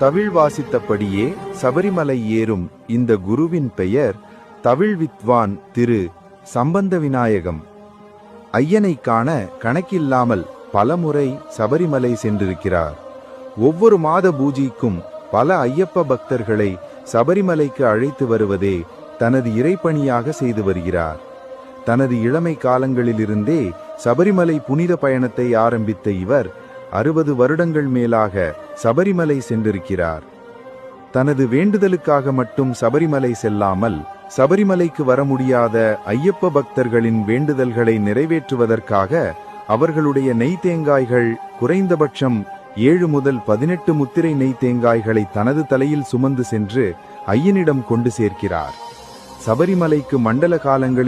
தவில் வாசித்தபடியே சபரிமலை ஏறும் இந்த குருவின் பெயர் தவில் வித்வான் திரு சம்பந்த விநாயகம். ஐயனை காண கணக்கில்லாமல் பலமுறை சபரிமலை சென்றிருக்கிறார். ஒவ்வொரு மாத பூஜைக்கும் பல ஐயப்ப பக்தர்களை சபரிமலைக்கு அழைத்து வருவதே தனது இறைப்பணியாக செய்து வருகிறார். தனது இளமை காலங்களிலிருந்தே சபரிமலை புனித பயணத்தை ஆரம்பித்த இவர் 60 வருடங்கள் மேலாக சபரிமலை சென்றிருக்கிறார். தனது வேண்டுதலுக்காக மட்டும் சபரிமலை செல்லாமல், சபரிமலைக்கு வர முடியாத ஐயப்ப பக்தர்களின் வேண்டுதல்களை நிறைவேற்றுவதற்காக அவர்களுடைய நெய் தேங்காய்கள் குறைந்தபட்சம் 7 முதல் 18 முத்திரை நெய் தேங்காய்களை தனது தலையில் சுமந்து சென்று ஐயனிடம் கொண்டு சேர்க்கிறார். சபரிமலைக்கு மண்டல காலங்களில்